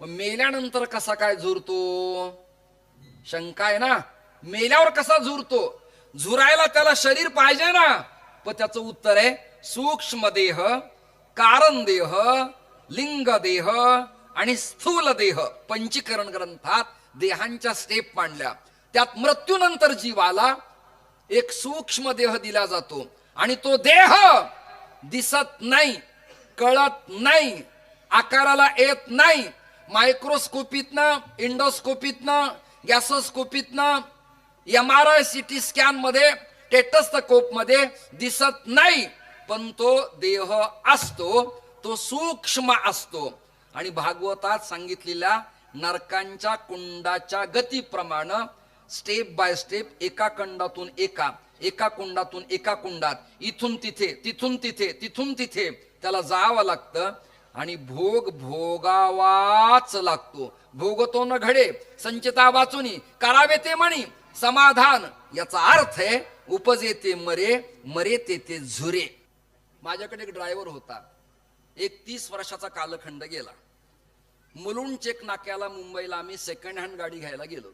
मेल्यानंतर कसा काय झुरतो? शंका आहे ना. मेल्यावर कसा झुरतो? झुरायला त्याला शरीर पाहिजे ना. पण त्याचं उत्तर आहे सूक्ष्म देह, कारण देह, लिंग देह आणि स्थूल देह. पंचीकरण ग्रंथात देहांच्या स्टेप मांडल्या. त्यात मृत्यूनंतर जीवाला एक सूक्ष्म देह दिला जातो आणि तो देह दिसत नाही, कळत नाही, आकाराला येत नाही. मायक्रोस्कोपीतनं, इंडोस्कोपीतनं, गॅसोस्कोपीतनं, MRI CT स्कॅन मध्ये, टेटस्कोप मध्ये दिसत नाही. पण तो देह असतो, तो सूक्ष्म असतो. आणि भागवतात सांगितलेल्या नरकांच्या कुंडाच्या गतीप्रमाणे स्टेप बाय स्टेप, एका कुंडातून एका कुंडातून एका कुंडात, इथून तिथे, तिथून तिथे, तिथून तिथे त्याला जावं लागतं. आणि भोग भोगावाच लागतो. भोगतो न घडे संचिता वाचुनी, करावे ते म्हणी समाधान. याचा अर्थ आहे उपजे ते मरे, मरे ते झुरे. माझ्याकडे एक ड्रायव्हर होता. एक 30 वर्षाचा कालखंड गेला. मुलुंड चेक नाक्याला मुंबईला आम्ही सेकंड हँड गाडी घ्यायला गेलो.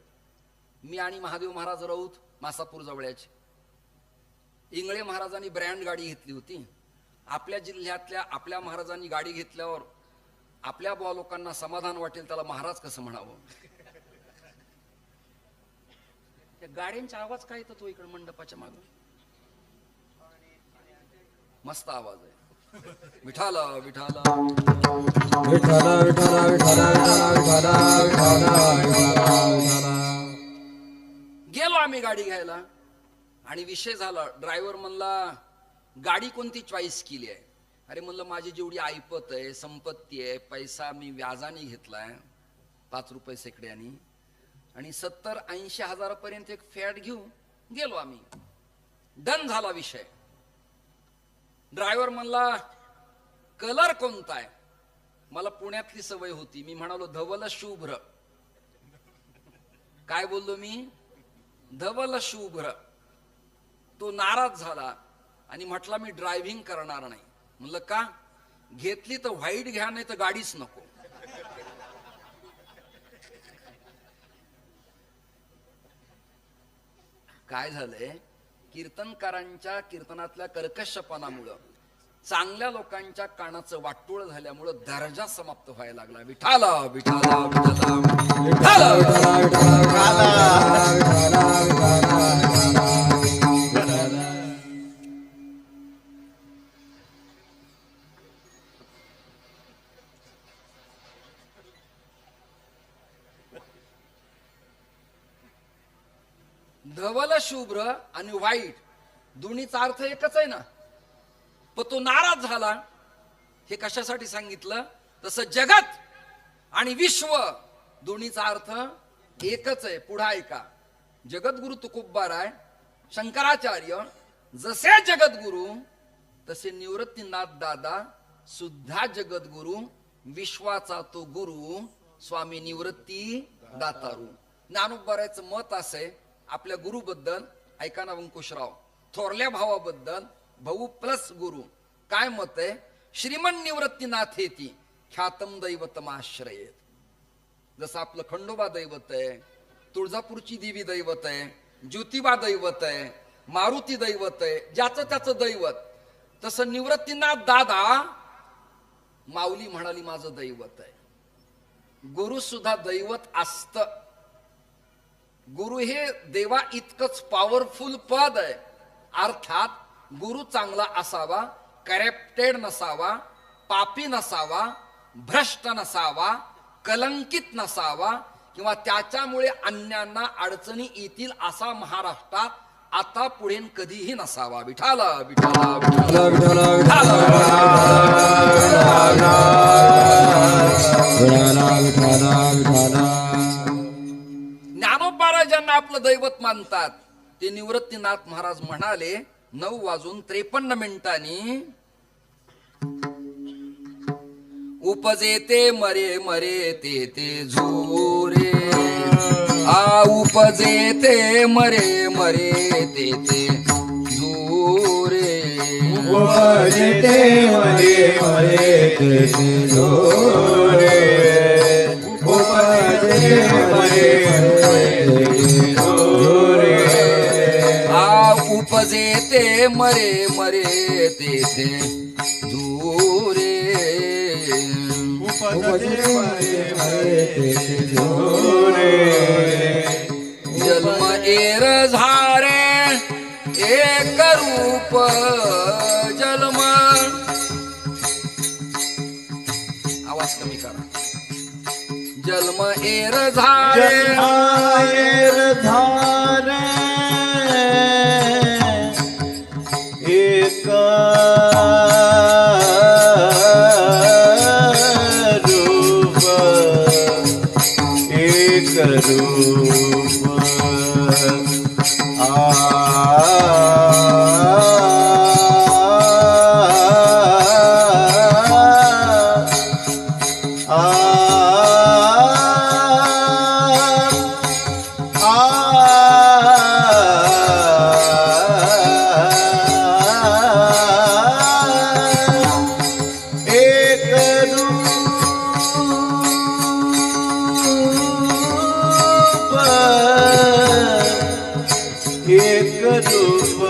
मी आणि महादेव महाराज राऊत, मासापूर जवळचे. इंगळे महाराजांनी ब्रँड गाडी घेतली होती. आपल्या जिल्ह्यातल्या आपल्या महाराजांनी गाडी घेतल्यावर आपल्या बुवा लोकांना समाधान वाटेल त्याला महाराज कसं म्हणावं. त्या गाड्यांचा आवाज काय येतो तो इकडे मंडपाच्या मागे? मस्त आवाज आहे. विठाला विठाला विठाला विठाला विठाला विठाला. गेलो आम्ही गाडी घ्यायला आणि विषय झाला. ड्रायव्हर म्हणला गाडी कोणती चॉईस केली आहे? अरे म्हणलं माझी जेवढी ऐपत आहे, संपत्ती आहे, पैसा मी व्याजाने घेतलाय 5 रुपये सेकड्यानी, आणि 70-80 हजारापर्यंत एक फॅट घेऊन गेलो आम्ही. डन झाला विषय. ड्रायव्हर म्हणला कलर कोणता आहे? मला पुण्यातली सवय होती. मी म्हणालो धवल शुभ्र. काय बोललो मी? धवल शुभ्र. तो नाराज झाला आणि म्हटला मी ड्रायव्हिंग करणार नाही. म्हणलं का? घेतली तर व्हाईट घ्या, नाही तर गाडीच नको. काय झालंय? कीर्तनकारांच्या कीर्तनातल्या कर्कशपणामुळं, चांगल्या लोकांच्या कानाचं वाटोळ झाल्यामुळं दर्जा समाप्त व्हायला लागला. विठाला विठाला विठाला विठाला विठाला विठाला. धवल शुभ्र आणि वाईट दोन्हीचा अर्थ एकच आहे ना. पण तो नाराज झाला. हे कशासाठी सांगितलं? तसं जगत आणि विश्व दोन्हीचा अर्थ एकच आहे. पुढे ऐका. जगद्गुरु तुकोबाराय शंकराचार्य जसे जगद्गुरु तसे निवृत्तीनाथ दादा सुद्धा जगद्गुरु, विश्वाचा तो गुरु स्वामी निवृत्ती दातारू. ज्ञानोबारायचं मत असे आपल्या गुरुबद्दल. ऐका ना अंकुशराव, थोरल्या भावाबद्दल भाऊ प्लस गुरु काय मत आहे? श्रीमन निवृत्तीनाथ हेती ख्यातम दैवतमाश्रयेत. जसं आपलं खंडोबा दैवत आहे, तुळजापूरची देवी दैवत आहे, ज्योतिबा दैवत आहे, मारुती दैवत आहे, ज्याचं त्याचं दैवत, तसं निवृत्तीनाथ दादा माऊली म्हणाली माझं दैवत आहे. गुरु सुद्धा दैवत असतं. गुरु हे देवा इतकंच पॉवरफुल पद आहे. अर्थात गुरु चांगला असावा, करप्टेड नसावा, पापी नसावा, भ्रष्ट नसावा, कलंकित नसावा, किंवा त्याच्यामुळे अन्यांना अडचणी येतील असा महाराष्ट्रात आता पुढे कधीही नसावा. विठाला विठाला विठाला विठाला विठाला विठाला. ज्यांना आपलं दैवत मानतात ते निवृत्तीनाथ महाराज म्हणाले 9:53 उपजे ते मरे मरे ते झुरे. उपजे ते मरे मरे ते झुरे. उपजे ते मरे मरे ते झुरे. उपजे ते मरे मरे तेथे झुरे जन्म एर झारे एक रूप जन्म आवाज कमी करा जन्म एर झारे एक रूप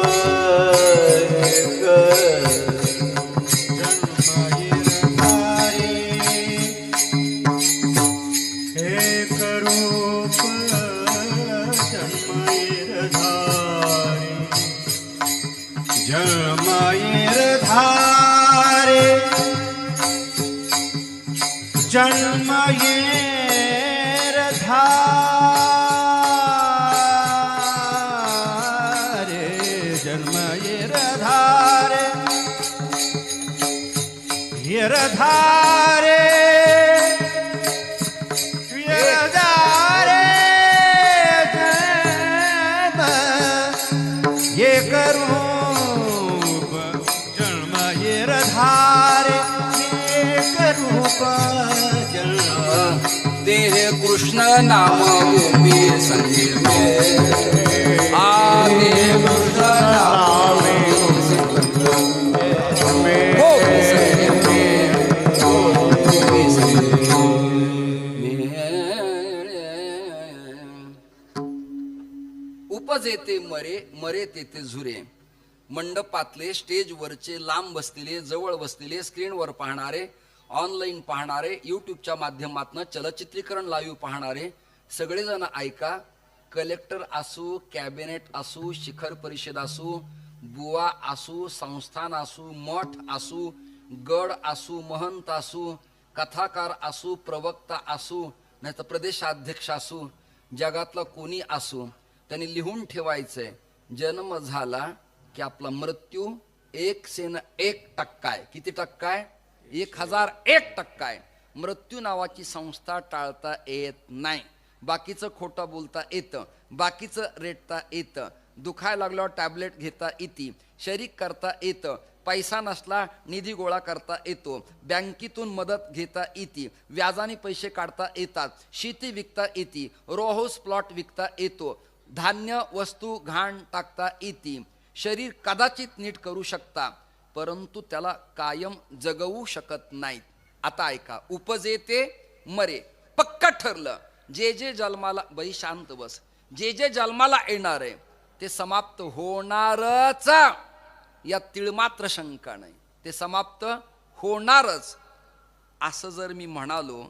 जन्मयेर धारे जन्मयेर धारे येर धारे एक रूप जन्मयेर धारे एक रूप देह कृष्ण नाम भूमि संगीत देह कृष्ण नाम उपजेते मरे मरे तेथे झुरे मंडपातले स्टेजवरचे लांब बसलेले जवळ बसलेले स्क्रीनवर पाहणारे ऑनलाईन पाहणारे यूट्यूबच्या माध्यमातून चलचित्रीकरण लाईव्ह पाहणारे सगळेजण ऐका कलेक्टर असू कॅबिनेट असू शिखर परिषद असू बुवा असू संस्थान असू मठ असू गड असू महंत असू कथाकार असू प्रवक्ता असू नाही तर प्रदेशाध्यक्ष असू जगातला कोणी असू त्यांनी लिहून ठेवायचंय जन्म झाला की आपला मृत्यू 101% आहे किती टक्का आहे 1001% आहे मृत्यू नावाची संस्था टाळता येत नाही बाकीचं खोटं बोलता येतं बाकीचं रेटता येतं दुखायला लागल्यावर टॅबलेट घेता येते शरीक करता येतं पैसा नसला निधी गोळा करता येतो बँकेतून मदत घेता येते व्याजाने पैसे काढता येतात शेती विकता येते रो हाऊस प्लॉट विकता येतो धान्य वस्तू घाण टाकता येते शरीर कदाचित नीट करू शकता परंतु त्याला कायम जगवू शकत नाहीत आता ऐका उपजेते मरे पक्का ठरलं जे जे जन्माला बाई शांत बस जे जे जन्माला येणार आहे ते समाप्त होणारच यात तिळमात्र शंका नाही ते समाप्त होणारच असं जर मी म्हणालो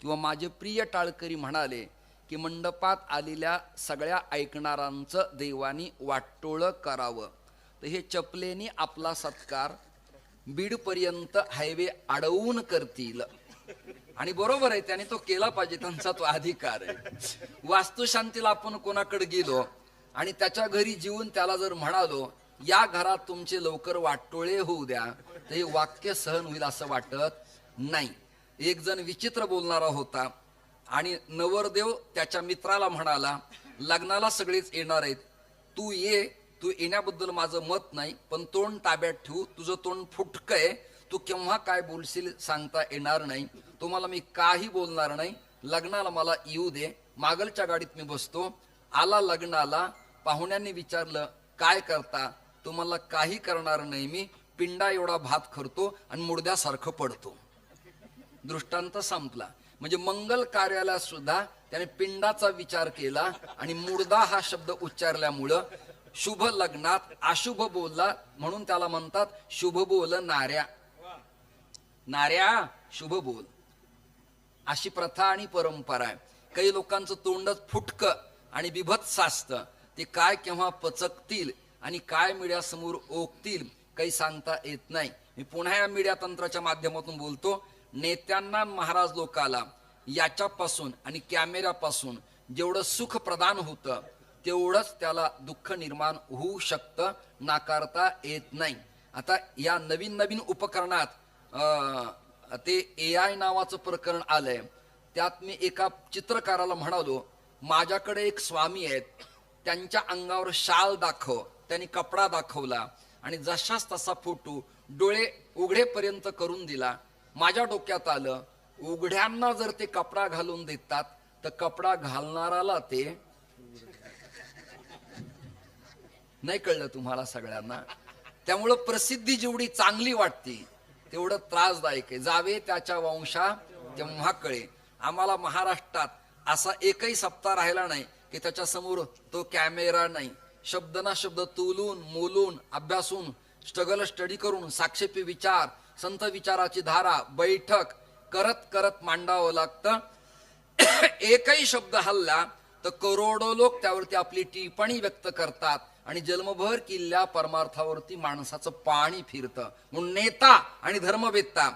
किंवा माझे प्रिय टाळकरी म्हणाले की मंडपात आलेल्या सगळ्या ऐकणाऱ्यांचं देवानी वाटोळं करावं तर हे चपलेनी आपला सत्कार बीडपर्यंत हायवे अडवून करतील आणि बरोबर आहे त्याने तो केला पाहिजे त्यांचा तो अधिकार आहे वास्तुशांतीला आपण कोणाकडे गेलो आणि त्याच्या घरी जीवन त्याला जर म्हणालो या घरात तुमचे लवकर वाटोळे होऊ द्या तर हे वाक्य सहन होईल असं वाटत नाही एक जण विचित्र बोलणारा होता आणि नवरदेव त्याच्या मित्राला म्हणाला लग्नाला सगळेच येणार आहेत तू येण्याबद्दल माझं मत नाही पण तोंड ताब्यात ठेवू तुझं तोंड फुटकय तू केव्हा काय बोलशील सांगता येणार नाही तुम्हाला मी काही बोलणार नाही लग्नाला मला येऊ दे मागलच्या गाडीत मी बसतो आला लग्नाला पाहुण्यांनी विचारलं काय करता तुम्हाला काही करणार नाही मी पिंडा एवढा भात करतो आणि मुडद्यासारखं पडतो दृष्टांत संपला म्हणजे मंगल कार्याला सुद्धा त्याने पिंडाचा विचार केला आणि मुर्दा हा शब्द उच्चारल्यामुळं शुभ लग्नात अशुभ बोलला म्हणून त्याला म्हणतात शुभ बोल नाऱ्या. नाऱ्या शुभ बोल अशी प्रथा आणि परंपरा आहे. काही लोकांचं तोंडच फुटक आणि बिभत्स असतं. ते काय केव्हा पचकतील आणि काय मीडिया समोर ओकतील काही सांगता येत नाही. मी पुन्हा या मीडिया तंत्राच्या माध्यमातून बोलतो, नेत्यांना महाराज लोकाला याच्यापासून आणि कॅमेऱ्यापासून जेवढं सुख प्रदान होतं तेवढंच त्याला दुःख निर्माण होऊ शकतं, नाकारता येत नाही. आता या नवीन नवीन उपकरणात ते AI नावाचं प्रकरण आलंय. त्यात मी एका चित्रकाराला म्हणालो, माझ्याकडे एक स्वामी आहेत, त्यांच्या अंगावर शाल दाखव. त्यांनी कपडा दाखवला आणि जशाच तसा फोटो डोळे उघडेपर्यंत करून दिला. माझ्या डोक्यात आलं, उघड्यांना जर ते कपडा घालून देतात तर कपडा घालणाराला ते नाही कळलं तुम्हाला सगळ्यांना. त्यामुळं प्रसिद्धी जेवढी चांगली वाटते तेवढं त्रासदायक आहे. जावे त्याच्या वंशा तेव्हा कळे. आम्हाला महाराष्ट्रात असा एकही सप्ताह राहिला नाही की त्याच्या समोर तो कॅमेरा नाही. शब्द ना शब्द तोलून मोलून अभ्यासून स्टडी करून साक्षेपी विचार संत विचाराची धारा बैठक करत करत मांडावं लागतं. एकही शब्द हल्ला तर करोडो लोक त्यावरती आपली टिप्पणी व्यक्त करतात आणि जन्मभर किल्ल्या परमार्थावरती माणसाचं पाणी फिरतं. म्हणून नेता आणि धर्मवेत्ता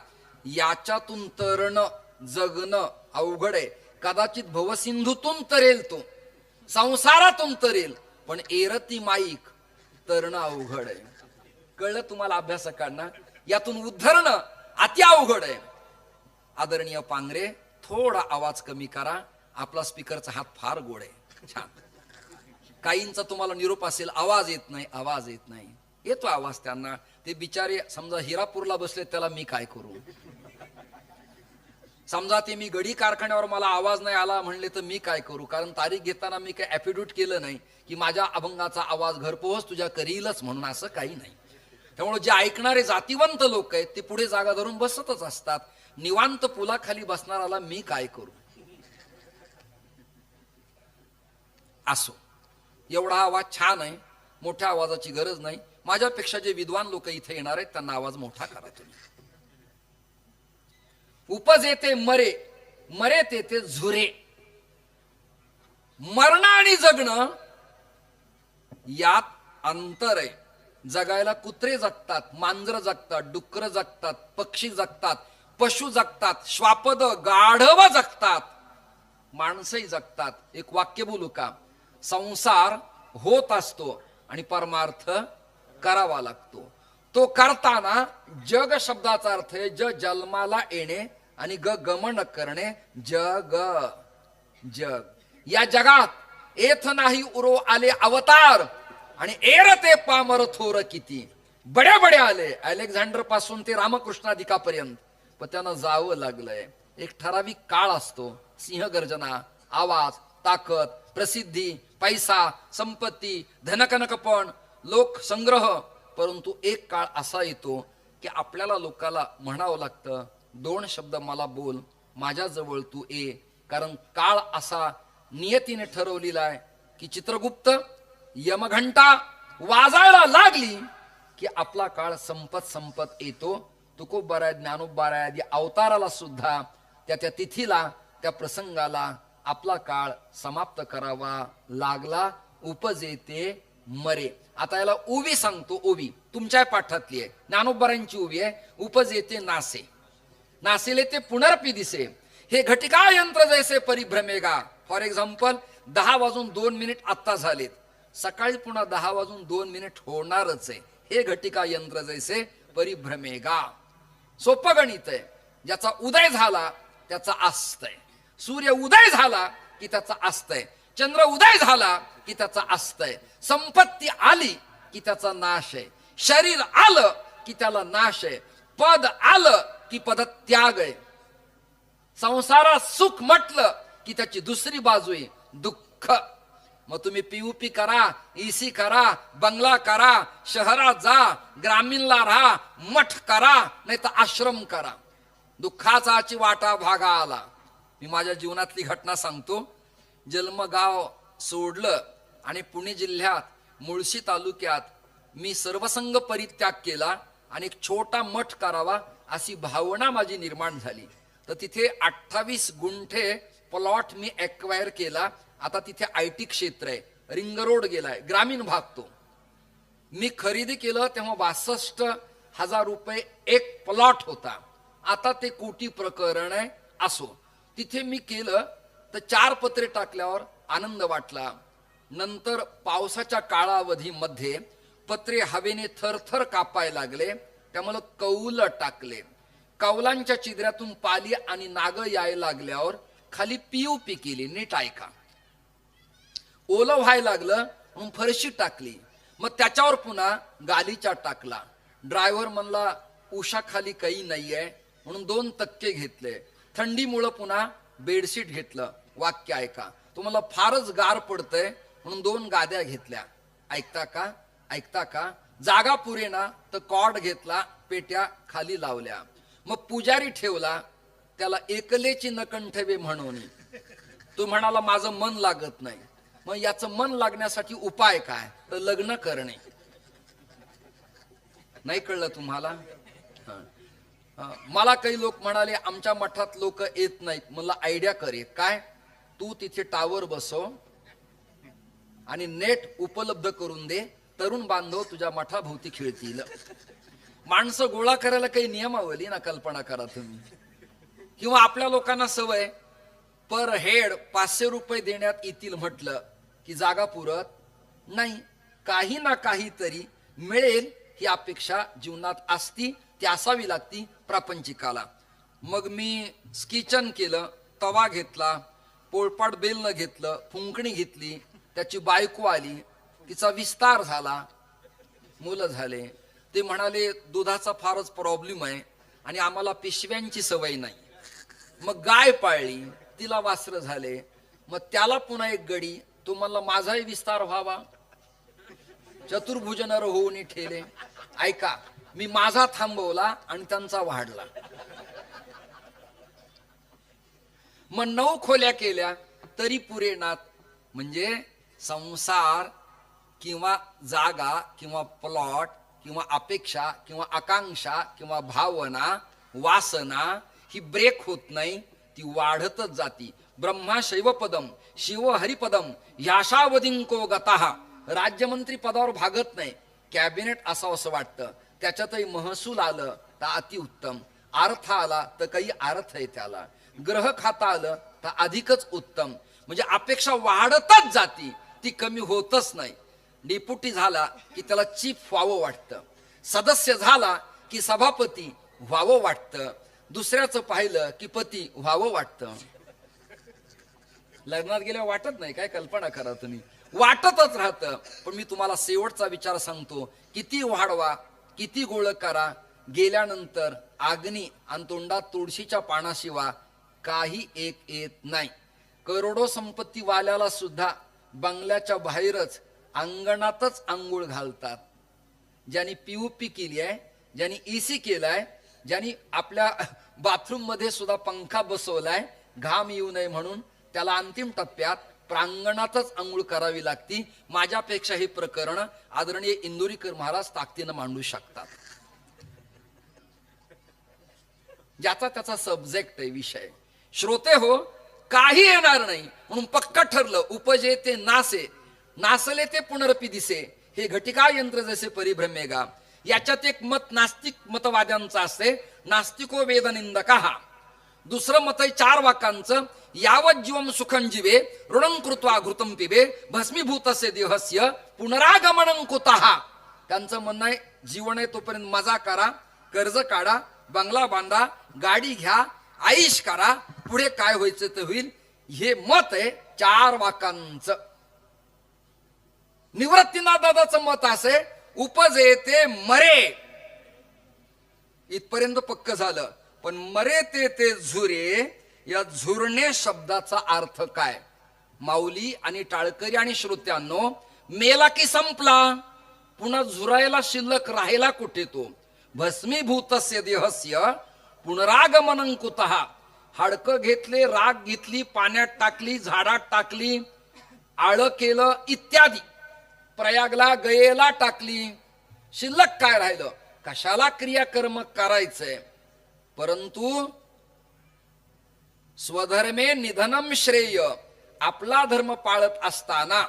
याच्यातून तरणं जगणं अवघड आहे. कदाचित भवसिंधूतून तरेल तो, संसारातून तरेल, पण एरती माईक तरणं अवघड आहे. कळलं तुम्हाला अभ्यासकांना? यातून उद्धरणं अति अवघड आहे. आदरणीय पांगरे, थोडा आवाज कमी करा. आपला स्पीकरचा हात फार गोड आहे, छान. काहींचा तुम्हाला निरोप असेल, आवाज येत नाही, आवाज येत नाही. येतो आवाज त्यांना. ते बिचारे समजा हिरापूरला बसले, त्याला मी काय करू? समजा ते मी गडी कारखान्यावर मला आवाज नाही आला म्हणले तर मी काय करू? कारण तारीख घेताना मी काही ऍफिड्यूट केलं नाही की माझ्या अभंगाचा आवाज घरपोच तुझ्या करीलच म्हणून, असं काही नाही. त्यामुळे जे ऐकणारे जातीवंत लोक आहेत ते पुढे जागा धरून बसतच असतात. निवांत पुलाखाली बसणाराला मी काय करू? असो, एवढा आवाज छान आहे, मोठ्या आवाजाची गरज नाही. माझ्यापेक्षा जे विद्वान लोक इथे येणार आहेत त्यांना आवाज मोठा करा तुम्ही. उपज येते मरे, मरे तेथे झुरे. मरण आणि जगणं यात अंतर आहे. जगायला कुत्रे जगतात, मांजर जगतात, डुकर जगतात, पक्षी जगतात, पशु जगतात, श्वापद गाढव जगतात, माणसंही जगतात. एक वाक्य बोलू का? संसार होत असतो आणि परमार्थ करावा लागतो. तो करताना जग शब्दाचा अर्थ आहे ज जन्माला येणे आणि ग गमन करणे. जग जग. या जगात येथ नाही उरो आले अवतार आणि एरते पामर थोर किती. बडे बडे आले, अलेक्झांडर पासून ते रामकृष्णाधिकापर्यंत, पण त्यांना जावं लागलंय. एक ठराविक काळ असतो. सिंहगर्जना, आवाज, ताकद, प्रसिद्धी, पैसा, संपत्ती, धनकनकपण, लोकसंग्रह. परंतु एक काळ असा येतो की आपल्याला लोकाला म्हणावं लागतं, दोन शब्द मला बोल, माझ्याजवळ तू ये. कारण काळ असा नियतीने ठरवलेला आहे की चित्रगुप्त यमघंटा वाजायला लागली की आपला काळ संपत संपत येतो. तुकोबाराय, ज्ञानोबाराय आदी अवताराला सुद्धा त्या त्या तिथीला, त्या प्रसंगाला आपला काळ समाप्त करावा लागला. उपजेते मरे. आता याला ओवी सांगतो. ओवी तुमच्या पाठातली आहे, ज्ञानोबारांची ओवी आहे. उपजेते नासे, नासेले ते पुनरपी दिसे, हे घटिका यंत्र जैसे परिभ्रमेगा. फॉर एक्झाम्पल 10:02 आत्ता झालेत, सकाळी पुन्हा 10:02 होणारच आहे. हे घटिका यंत्र जैसे परिभ्रमेगा. सोपं गणित आहे. ज्याचा उदय झाला त्याचा अस्त आहे. सूर्य उदय झाला की त्याचा अस्त आहे. चंद्र उदय झाला की त्याचा अस्त आहे. संपत्ती आली की त्याचा नाश आहे. शरीर आलं की त्याला नाश आहे. पद आलं की पद त्याग आहे. संसारात सुख म्हटलं की त्याची दुसरी बाजू आहे दुःख. मग तुम्ही पीयूपी करा, ईसी करा, बंगला करा, शहरात जा, ग्रामीणला राहा, मठ करा, नाही तर आश्रम करा. दुःखाचा वाटा भागा आला. मी माझ्या जीवनातली घटना सांगतो. जन्मगाव सोडलं आणि पुणे जिल्ह्यात मुळशी तालुक्यात मी सर्वसंग परित्याग केला आणि एक छोटा मठ करावा अशी भावना माझी निर्माण झाली. तर तिथे 28 गुंठे प्लॉट मी एक्वायर केला. आता तिथे IT क्षेत्र आहे, रिंग रोड गेलाय, ग्रामीण भाग तो. मी खरेदी केलं तेव्हा 62,000 रुपये एक प्लॉट होता. आता ते कोटी प्रकरण आहे. असो, तिथे मी केलं तर 4 पत्रे टाकल्यावर आनंद वाटला. नंतर पावसाच्या काळावधीमध्ये पत्रे हवेने थरथर कापायला लागले, त्यामुळे कौल टाकले. कौलांच्या चिद्र्यातून पाली आणि नाग यायला लागल्यावर खाली POP केली. नीट ऐका. ओलं व्हायला लागलं म्हणून फरशी टाकली. मग त्याच्यावर पुन्हा गालीचा टाकला. ड्रायव्हर म्हणला उषा खाली काही नाहीये म्हणून 2 तक्के घेतले. थंडीमुळं पुन्हा बेडशीट घेतलं. वाक्य ऐका. तुम्हाला फारच गार पडतंय म्हणून 2 गाद्या घेतल्या. ऐकता का? ऐकता का? जागा पुरेना तर कॉर्ड घेतला, पेट्या खाली लावल्या. मग पुजारी ठेवला, त्याला एकलेची नकंठवे म्हणून. तो म्हणाला माझं मन लागत नाही. मग याचं मन लागण्यासाठी उपाय काय? तर लग्न करणे. नाही कळलं तुम्हाला? मला काही लोक म्हणाले आमच्या मठात लोक येत नाहीत. मला आयडिया करे काय, तू तिथे टावर बसव आणि नेट उपलब्ध करून दे. तरुण बांधव तुझ्या मठाभोवती खेळतील. माणसं गोळा करायला काही नियमावली ना कल्पना करा तुम्ही. किंवा आपल्या लोकांना सवय पर हेड 500 रुपये देण्यात येतील म्हटलं की जागा पुरत नाही. काही ना काहीतरी मिळेल ही अपेक्षा जीवनात असती, ती असावी लागती प्रापंचिकाला. मग मी किचन केलं, तवा घेतला, पोळपाट बेलनं घेतलं, फुंकणी घेतली. त्याची बायको आली, तिचा विस्तार झाला, मुलं झाले. ते म्हणाले दुधाचा फारच प्रॉब्लेम आहे आणि आम्हाला पिशव्यांची सवय नाही. मग गाय पाळली, तिला वासरं झाले. मग त्याला पुन्हा एक गडी, तो म्हणला माझाही विस्तार व्हावा, चतुर्भुज नर होऊन ठेले. ऐका, मी माझा थांबवला आणि त्यांचा वाढला. मग 9 खोल्या केल्या तरी पुरेनात. म्हणजे संसार किंवा जागा किंवा प्लॉट किंवा अपेक्षा किंवा आकांक्षा किंवा भावना वासना ही ब्रेक होत नाही, ती वाढतच जाती. ब्रह्मा शैवपदम शिव हरिपदम याशावधिंको गतः. राज्यमंत्री पदावर भागत नाही, कॅबिनेट असावं असं वाटतं. त्याच्यातही महसूल आलं तर अतिउत्तम, अर्थ आला तर काही अर्थ आहे त्याला, ग्रह खाता आलं तर अधिकच उत्तम. म्हणजे अपेक्षा वाढतच जाती, ती कमी होतच नाही. डेप्युटी झाला की त्याला चीफ व्हावं वाटतं, सदस्य झाला की सभापती व्हावं वाटतं, दुसऱ्याचं पाहिलं की पती व्हावं वाटतं. लग्नात गेल्यावर वाटत नाही काय? कल्पना करा तुम्ही, वाटतच राहतं. पण मी तुम्हाला शेवटचा विचार सांगतो, किती वाढवा किती गोळ करा, गेल्यानंतर अग्नी आणि तोंडात तुळशीच्या पानाशिवाय काही एक येत नाही. करोडो संपत्ती वाल्याला सुद्धा बंगल्याच्या बाहेरच अंगणातच आंघोळ घालतात. ज्यांनी POP केली आहे, ज्यांनी AC केलाय, ज्यांनी आपल्या बाथरूम मध्ये सुद्धा पंखा बसवलाय घाम येऊ नये म्हणून, त्याला अंतिम टप्प्यात प्रांगणातच आंघोळ करावी लागती. माझ्यापेक्षा हे प्रकरण आदरणीय इंदोरीकर महाराज ताकदीनं मांडू शकतात. ज्याचा त्याचा सब्जेक्ट आहे, विषय. श्रोते हो, काही येणार नाही म्हणून पक्क ठरलं. उपजे ते नासे, नासले ते पुनरपी दिसे, हे घटिका यंत्र जसे परिभ्रमेगा. याच्यात एक मत नास्तिक मतवाद्यांचं असते, नास्तिको वेद निंदका. दुसरं मत आहे 4 वाक्यांचं, यावत जीवम सुखं जीवे ऋणं कृत्वा घृतं पिबे भस्मीभूतस्य देहस्य पुनरागमनं कुतः. त्यांचं म्हणणं आहे जीवन आहे तोपर्यंत मजा करा, कर्ज काढा, बंगला बांधा, गाडी घ्या, आईश करा, पुढे काय व्हायचं ते होईल. हे मत आहे 4 वाक्यांचं. निवृत्तीनाथदादाचं मत असे, उपजे ते मरे, इथपर्यंत पक्क झालं. पण मरे ते झुरे, या झुरणे शब्दाचा अर्थ काय? माऊली आणि टाळकरी आणि श्रोत्यांनो, मेला की संपला, पुन्हा झुरायला शिल्लक राहिला कुठे तो? भस्मीभूतस्य देहस्य पुनरागमनं कुतः. हाडकं घेतले, राख घेतली, पाण्यात टाकली, झाडात टाकली, आळं केलं इत्यादी, प्रयागला गयेला टाकली, शिल्लक काय राहिलं? कशाला क्रियाकर्म करायचंय? परंतु स्वधर्मे निधनम श्रेय, आपला धर्म पाळत असताना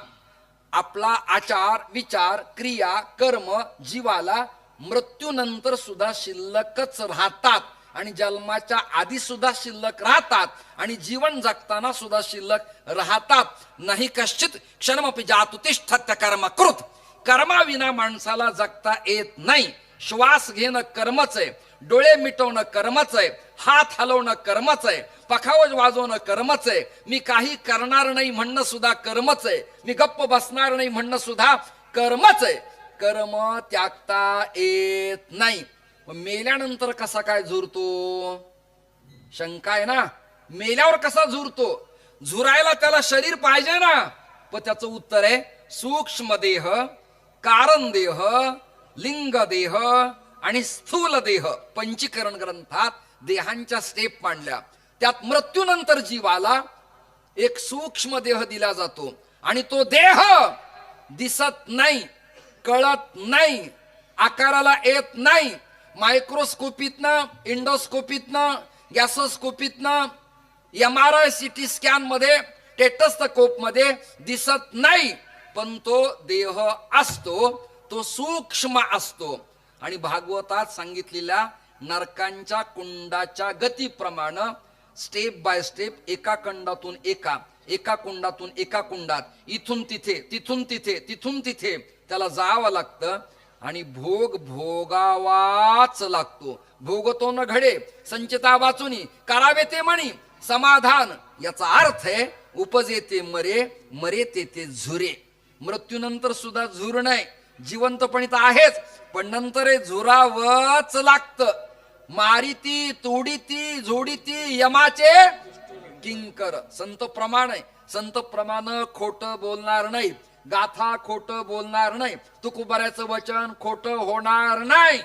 आपला आचार विचार क्रिया कर्म जीवाला मृत्यूनंतर सुद्धा शिल्लकच राहतात आणि जन्माच्या आधी सुद्धा शिल्लक राहतात आणि जीवन जगताना सुद्धा शिल्लक राहतात. नाही कश्चित क्षणमपि जातु तिष्ठत्य कर्म कृत, कर्माविना माणसाला जगता येत नाही. श्वास घेणं कर्मच आहे, डोळे मिटवणं कर्मच आहे, हात हलवणं कर्मच आहे, पखावज वाजवणं कर्मच आहे, मी काही करणार नाही म्हणणं सुद्धा कर्मच आहे, मी गप्प बसणार नाही म्हणणं सुद्धा कर्मच आहे. कर्म त्यागता येत नाही. मेल्यानंतर कसा काय झुरतो? शंका आहे ना. मेल्यावर कसा झुरतो? झुरायला त्याला शरीर पाहिजे ना. पण त्याचं उत्तर आहे सूक्ष्म देह, कारण देह, लिंग देह आणि स्थूल देह. पंचीकरण ग्रंथात देहांच्या स्टेप मांडल्या. त्यात मृत्यूनंतर जीवाला एक सूक्ष्म देह दिला जातो आणि तो देह दिसत नाही, कळत नाही, आकाराला येत नाही. मायक्रोस्कोपीतनं, इंडोस्कोपीतनं, गॅसोस्कोपीतनं, MRI CT स्कॅन मध्ये, टेटस्कोप मध्ये दिसत नाही. पण तो देह असतो, तो सूक्ष्म असतो. आणि भागवतात सांगितलेल्या नरकांच्या कुंडाच्या गतीप्रमाणे स्टेप बाय स्टेप एका कुंडातून एका कुंडातून एका कुंडात, इथून तिथे, तिथून तिथे, तिथून तिथे त्याला जावं लागतं आणि भोग भोगावाच लागतो. भोगतो न घडे संचिता वाचुनी, करावे ते म्हणी समाधान. याचा अर्थ आहे उपजे ते मरे, मरे ते झुरे. मृत्यूनंतर सुद्धा झुर नाही, जिवंतपणी तर आहेच, पण नंतर हे झुरावच लागतं. मारिती तोडीती जोडीती यमाचे किंकर. संत प्रमाण आहे, संत प्रमाण खोट बोलणार नाही, गाथा खोट बोलणार नाही, तुकोबाऱ्याचं वचन खोट होणार नाही.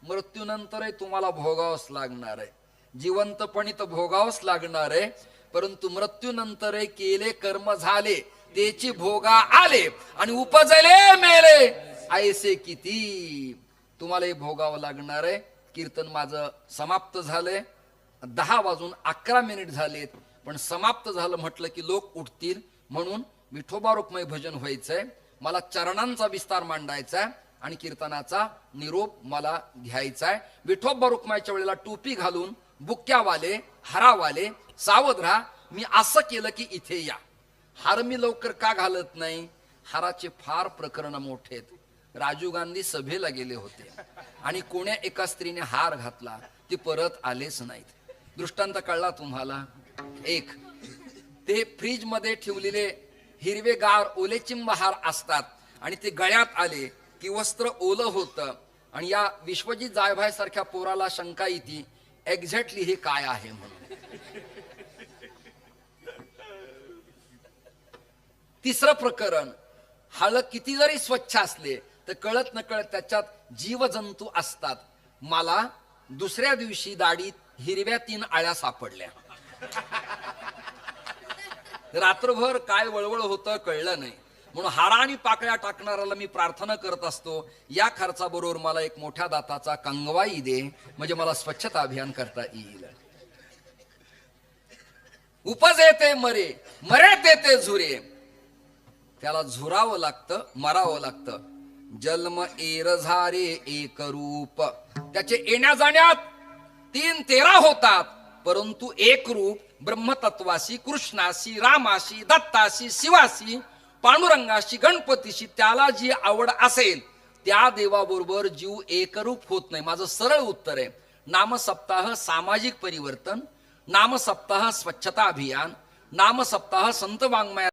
मृत्यूनंतरही तुम्हाला भोगावंच लागणार आहे, जिवंतपणी तर भोगावंच लागणार आहे. परंतु मृत्यूनंतरही केले कर्म झाले, त्याची भोगा आले आणि उपजले मेले ऐसे किती तुम्हालाही भोगावं लागणार आहे. कीर्तन माझं समाप्त झालंय. 10:11 झालेत, पण समाप्त झालं म्हटलं की लोक उठतील, म्हणून विठोबा रुक्माई भजन व्हायचंय. मला चरणांचा विस्तार मांडायचा आणि कीर्तनाचा निरोप मला घ्यायचाय. विठोबा रुक्माईच्या वेळेला टोपी घालून बुक्क्यावाले हारावाले सावध राहा. मी असं केलं की इथे या. हार मी लवकर का घालत नाही? हाराचे फार प्रकरण मोठे आहेत. राजीव गांधी सभेला गेले होते आणि कोण्या एका स्त्रीने हार घातला, ती परत आलेच नाहीत. दृष्टांत कळला तुम्हाला? एक, ते फ्रीज मध्ये ठेवलेले हिरवेगार ओलेचिंब हार असतात आणि ते गळ्यात आले की वस्त्र ओलं होतं आणि या विश्वजित जायभाय सारख्या पोराला शंका येते एक्झॅक्टली हे काय आहे म्हणून. तिसरं प्रकरण, हाळ किती जरी स्वच्छ असले तर कळत न कळत त्याच्यात जीवजंतू असतात. मला दुसऱ्या दिवशी दाढीत हिरव्या 3 आळ्या सापडल्या. रात्रभर काय वळवळ होतं कळलं नाही. म्हणून हारा आणि पाकळ्या टाकणाऱ्याला मी प्रार्थना करत असतो, या खर्चाबरोबर मला एक मोठ्या दाताचा कंगवाई दे, म्हणजे मला स्वच्छता अभियान करता येईल. उपजे ते मरे, मरे ते झुरे. त्याला झुरावं लागतं, मरावं लागतं. जन्म एर झारे एक रूप. त्याचे येण्या जाण्यात 3-13 होतात, परंतु एक रूप ब्रह्मतत्वाशी, कृष्णाशी, रामाशी, दत्ताशी, शिवाशी, पांडुरंगाशी, गणपतीशी त्याला जी आवड असेल त्या देवाबरोबर जीव एकरूप होत नाही. माझं सरळ उत्तर आहे नामसप्ताह सामाजिक परिवर्तन, नामसप्ताह स्वच्छता अभियान, नामसप्ताह संत वाङ्मय